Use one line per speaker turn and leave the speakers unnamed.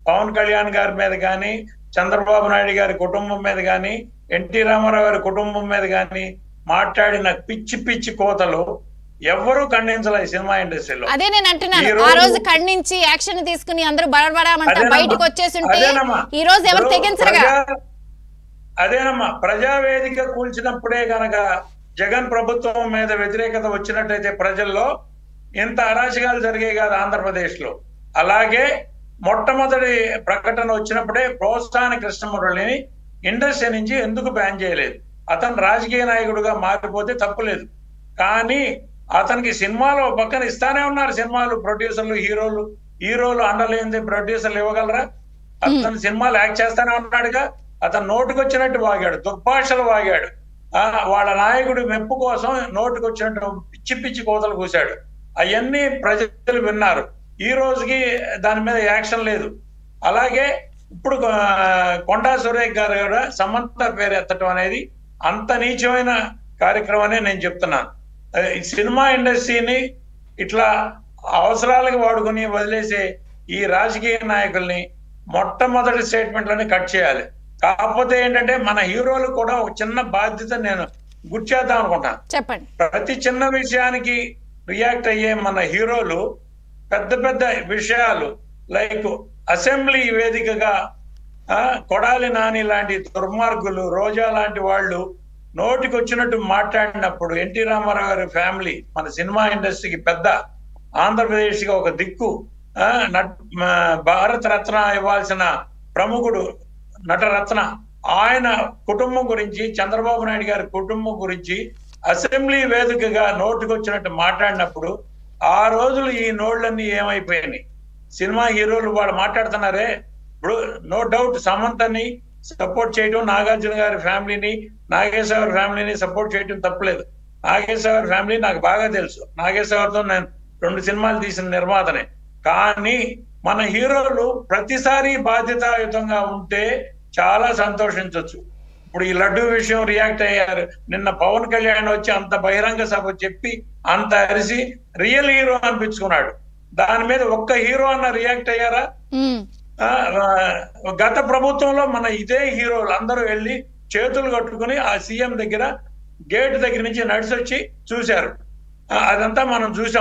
పవన్ కళ్యాణ్ గారి మీద కానీ, చంద్రబాబు నాయుడు గారి కుటుంబం మీద కానీ, ఎన్టీ రామారావు గారి కుటుంబం మీద కానీ మాట్లాడిన పిచ్చి పిచ్చి కోతలు ఎవ్వరూ ఖండించలే ఈ సినిమా ఇండస్ట్రీలో.
అదే నేను అంటున్నాను, ఆ రోజు ఖండించి యాక్షన్ తీసుకుని అందరూ బడబడమంట బయటకు వచ్చేస్తుంటే ఈ రోజు ఎవరు తెగించరుగా.
అదేనమ్మా, ప్రజావేదిక కూల్చినప్పుడే గనక జగన్ ప్రభుత్వం మీద వ్యతిరేకత వచ్చినట్టయితే ప్రజల్లో ఇంత అరాచకాలు జరిగాయి కాదు ఆంధ్రప్రదేశ్ లో. అలాగే మొట్టమొదటి ప్రకటన వచ్చినప్పుడే ప్రోత్సాహన కృష్ణమురళిని ఇండస్ట్రీ నుంచి ఎందుకు బ్యాన్ చేయలేదు? అతను రాజకీయ నాయకుడుగా మారిపోతే తప్పులేదు, కానీ అతనికి సినిమాలో పక్కన ఇస్తానే ఉన్నారు. సినిమాలు ప్రొడ్యూసర్లు, హీరోలు అండలేంది ప్రొడ్యూసర్లు ఇవ్వగలరా? అతను సినిమాలు యాక్ట్ చేస్తానే ఉన్నాడుగా. అతను నోటుకొచ్చినట్టు వాగాడు, దుర్భాషలు వాగాడు, వాళ్ళ నాయకుడి మెప్పు కోసం నోటుకొచ్చినట్టు పిచ్చి పిచ్చి కోతలు కూశాడు. అవన్నీ ప్రజలు విన్నారు. ఈ రోజుకి దాని మీద యాక్షన్ లేదు. అలాగే ఇప్పుడు కొండా సురేఖ్ గారు కూడా సమంత పేరు ఎత్తడం అనేది అంత నీచమైన కార్యక్రమం అని నేను చెప్తున్నాను. ఈ సినిమా ఇండస్ట్రీని ఇట్లా అవసరాలకు వాడుకుని వదిలేసే ఈ రాజకీయ నాయకుల్ని మొట్టమొదటి స్టేట్మెంట్లోనే కట్ చేయాలి. కాకపోతే ఏంటంటే మన హీరోలు కూడా ఒక చిన్న బాధ్యత నేను గుర్తు చేద్దాం అనుకుంటాను.
చెప్పండి.
ప్రతి చిన్న విషయానికి రియాక్ట్ అయ్యే మన హీరోలు పెద్ద పెద్ద విషయాలు లైక్ అసెంబ్లీ వేదికగా కొడాలి నాని లాంటి దుర్మార్గులు, రోజా లాంటి వాళ్ళు నోటికి వచ్చినట్టు మాట్లాడినప్పుడు ఎన్టీ రామారావు గారి ఫ్యామిలీ మన సినిమా ఇండస్ట్రీకి పెద్ద, ఆంధ్రప్రదేశ్ కి ఒక దిక్కు, భారత రత్న ఇవ్వాల్సిన ప్రముఖుడు నటరత్న, ఆయన కుటుంబం గురించి, చంద్రబాబు నాయుడు గారి కుటుంబం గురించి అసెంబ్లీ వేదికగా నోటికొచ్చినట్టు మాట్లాడినప్పుడు ఆ రోజులు ఈ నోళ్ళన్నీ ఏమైపోయాయి? సినిమా హీరోలు వాళ్ళు మాట్లాడుతున్నారే. ఇప్పుడు నో డౌట్ సమంతని సపోర్ట్ చేయడం, నాగార్జున గారి ఫ్యామిలీని, నాగేశ్వర గారి ఫ్యామిలీని సపోర్ట్ చేయడం తప్పలేదు. నాగేశ్వర గారి ఫ్యామిలీ నాకు బాగా తెలుసు. నాగేశ్వరతో నేను 2 సినిమాలు తీసిన నిర్మాతనే. కానీ మన హీరోలు ప్రతిసారి బాధ్యతాయుతంగా ఉంటే చాలా సంతోషించవచ్చు. ఇప్పుడు ఈ లడ్డు విషయం రియాక్ట్ అయ్యారు. నిన్న పవన్ కళ్యాణ్ వచ్చి అంత బహిరంగ సభ చెప్పి అంత అరిసి రియల్ హీరో అనిపించుకున్నాడు. దాని మీద ఒక్క హీరో అన్న రియాక్ట్ అయ్యారా? గత ప్రభుత్వంలో మన ఇదే హీరోలు అందరూ వెళ్ళి చేతులు కట్టుకుని ఆ సీఎం దగ్గర గేట్ దగ్గర నుంచి నడిచొచ్చి చూశారు. అదంతా మనం చూసాం.